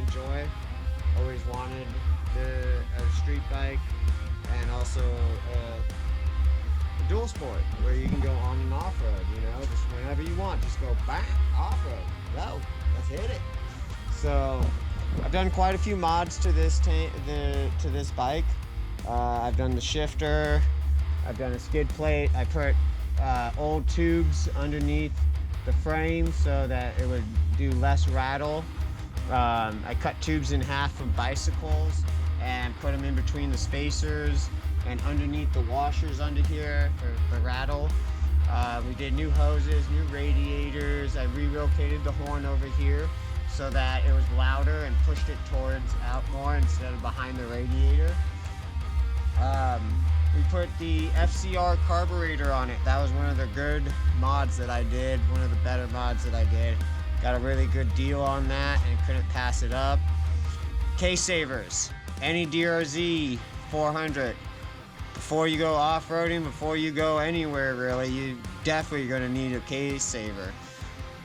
enjoy. Always wanted a street bike, and also a dual sport where you can go on and off road. You know, just whenever you want, just go bang off road. Go, let's hit it. So I've done quite a few mods to this bike. I've done the shifter. I've done a skid plate. I put old tubes underneath the frame so that it would do less rattle. I cut tubes in half from bicycles and put them in between the spacers and underneath the washers under here for rattle. We did new hoses, new radiators. I relocated the horn over here so that it was louder and pushed it towards out more instead of behind the radiator. We put the FCR carburetor on it. That was one of the good mods that I did, one of the better mods that I did. Got a really good deal on that and couldn't pass it up. Case savers, any DR-Z400. Before you go off-roading, before you go anywhere really, you definitely gonna need a case saver.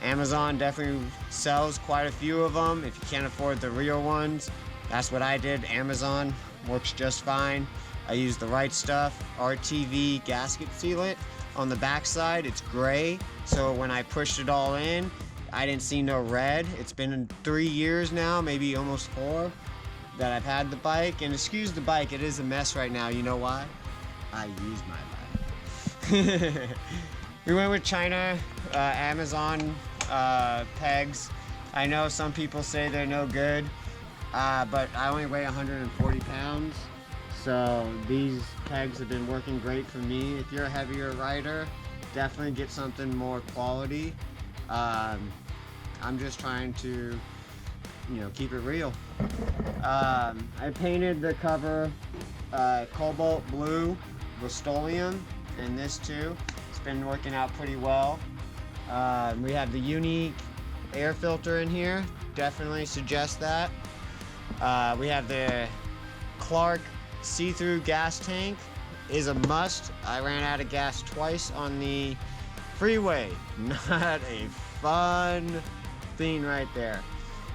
Amazon definitely sells quite a few of them. If you can't afford the real ones, that's what I did. Amazon works just fine. I used the right stuff. RTV gasket sealant on the backside. It's gray, so when I pushed it all in, I didn't see no red. It's been 3 years now, maybe almost 4, that I've had the bike. And excuse the bike, it is a mess right now. You know why? I use my bike. We went with China, Amazon pegs. I know some people say they're no good, but I only weigh 140 pounds. So these pegs have been working great for me. If you're a heavier rider, definitely get something more quality. I'm just trying to, you know, keep it real. I painted the cover cobalt blue Rust-Oleum, and this too. It's been working out pretty well. We have the unique air filter in here. Definitely suggest that. We have the Clark see-through gas tank is a must. I ran out of gas twice on the freeway. Not a fun thing right there.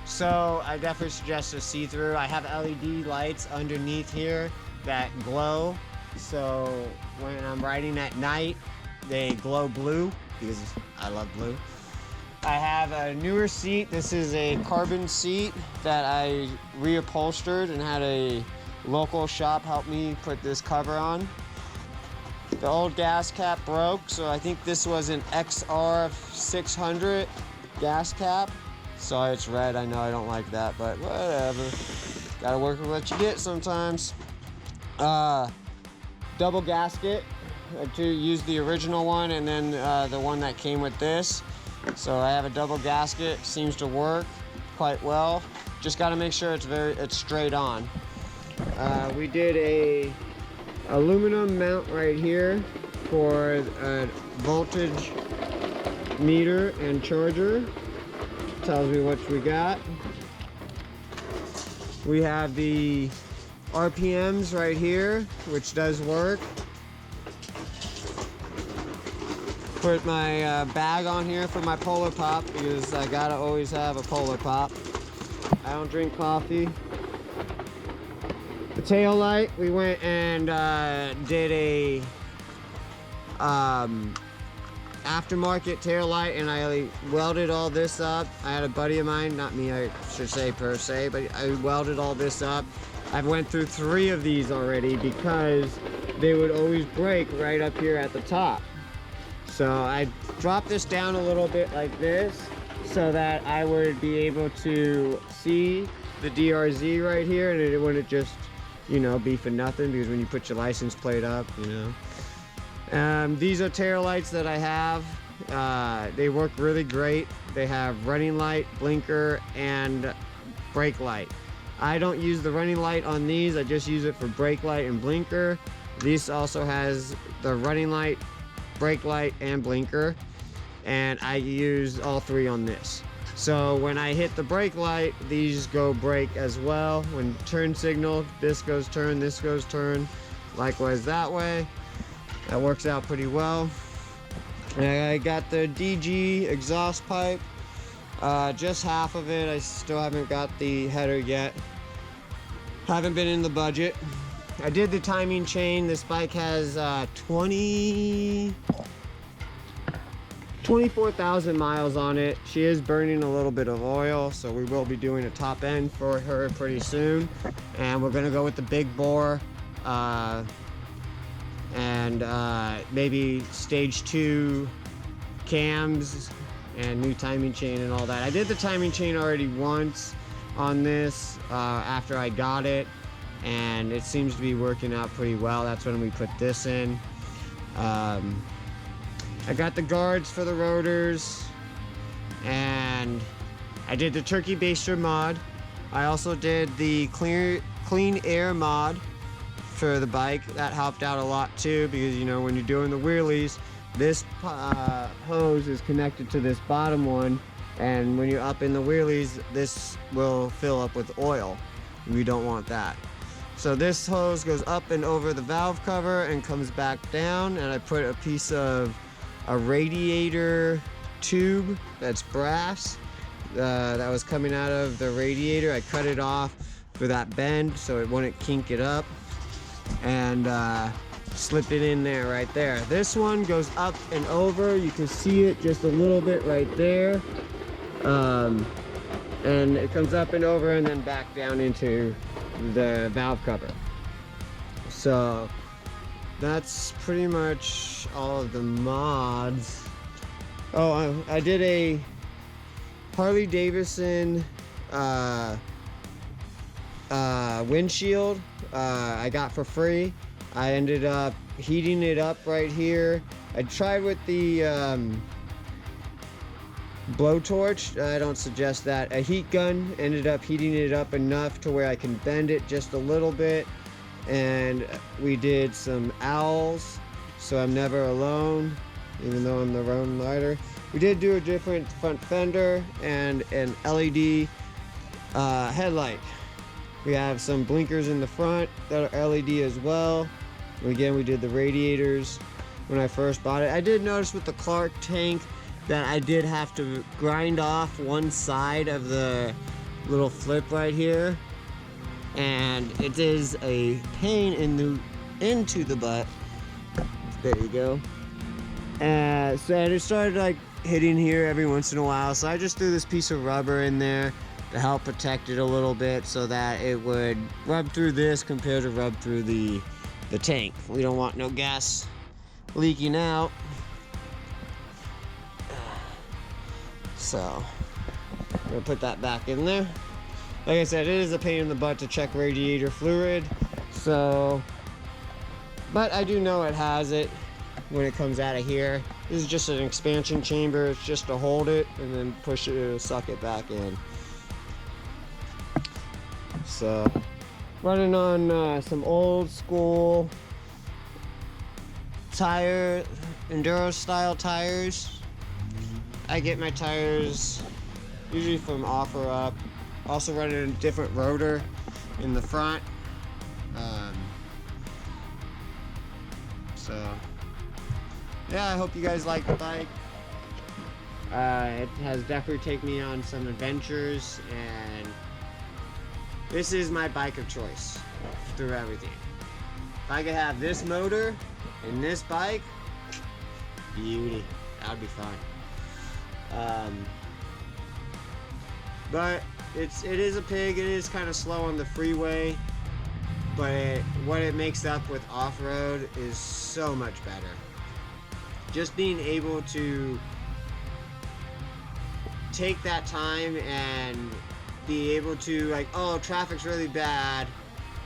So I definitely suggest a see-through. I have LED lights underneath here that glow. So when I'm riding at night, they glow blue because I love blue. I have a newer seat. This is a carbon seat that I reupholstered and had a local shop help me put this cover on. The old gas cap broke, so I think this was an XR600 gas cap. Sorry it's red, I know I don't like that, but whatever. Gotta work with what you get sometimes. Double gasket. I used the original one and then the one that came with this. So I have a double gasket, seems to work quite well. Just gotta make sure it's straight on. We did a aluminum mount right here for a voltage meter and charger. Tells me what we got. We have the RPMs right here, which does work. Put my bag on here for my Polar Pop because I gotta always have a Polar Pop. I don't drink coffee. The tail light, we went and did a aftermarket tail light, and I welded all this up. I had a buddy of mine, not me I should say per se, but I welded all this up. I've went through 3 of these already because they would always break right up here at the top. So I dropped this down a little bit like this so that I would be able to see the DRZ right here, and it wouldn't just, you know, be for nothing, because when you put your license plate up, you know. These are tail lights that I have. They work really great. They have running light, blinker, and brake light. I don't use the running light on these. I just use it for brake light and blinker. This also has the running light, brake light, and blinker, and I use all 3 on this. So when I hit the brake light, these go brake as well. When turn signal, this goes turn, this goes turn. Likewise that way. That works out pretty well. I got the DG exhaust pipe. Just half of it. I still haven't got the header yet. Haven't been in the budget. I did the timing chain. This bike has 24,000 miles on it. She is burning a little bit of oil, so we will be doing a top end for her pretty soon. And we're gonna go with the big bore and maybe stage 2 cams and new timing chain and all that. I did the timing chain already once on this after I got it, and it seems to be working out pretty well. That's when we put this in. I got the guards for the rotors, and I did the turkey baster mod. I also did the clean air mod for the bike. That helped out a lot too, because you know, when you're doing the wheelies, this hose is connected to this bottom one, and when you're up in the wheelies, this will fill up with oil. We don't want that. So this hose goes up and over the valve cover and comes back down, and I put a piece of a radiator tube that's brass that was coming out of the radiator. I cut it off for that bend so it wouldn't kink it up, and slip it in there right there. This one goes up and over. You can see it just a little bit right there, and it comes up and over and then back down into the valve cover. So that's pretty much all of the mods. Oh, I did a Harley Davidson windshield I got for free. I ended up heating it up right here. I tried with the blowtorch. I don't suggest that. A heat gun ended up heating it up enough to where I can bend it just a little bit. And we did some owls, so I'm never alone, even though I'm the road rider. We did do a different front fender and an LED headlight. We have some blinkers in the front that are LED as well. And again, we did the radiators when I first bought it. I did notice with the Clark tank that I did have to grind off one side of the little flip right here, and it is a pain into the butt. There you go. So I just started like hitting here every once in a while, so I just threw this piece of rubber in there to help protect it a little bit so that it would rub through this compared to rub through the tank. We don't want no gas leaking out. So I'm gonna put that back in there. Like I said, it is a pain in the butt to check radiator fluid, so, but I do know it has it when it comes out of here. This is just an expansion chamber. It's just to hold it and then push it to suck it back in. So running on some old school tire, enduro style tires. I get my tires usually from OfferUp. Also running a different rotor in the front. So yeah, I hope you guys like the bike. It has definitely taken me on some adventures, and this is my bike of choice through everything. If I could have this motor and this bike, beauty, that would be fun. But it is a pig. It is kind of slow on the freeway, but what it makes up with off-road is so much better. Just being able to take that time and be able to, like, oh, traffic's really bad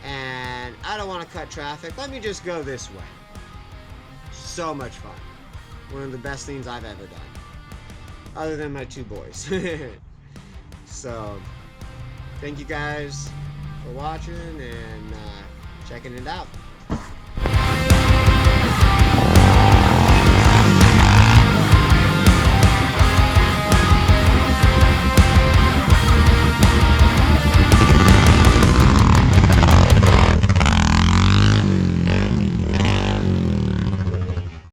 and I don't want to cut traffic, let me just go this way. So much fun. One of the best things I've ever done, other than my two boys. So thank you guys for watching and checking it out.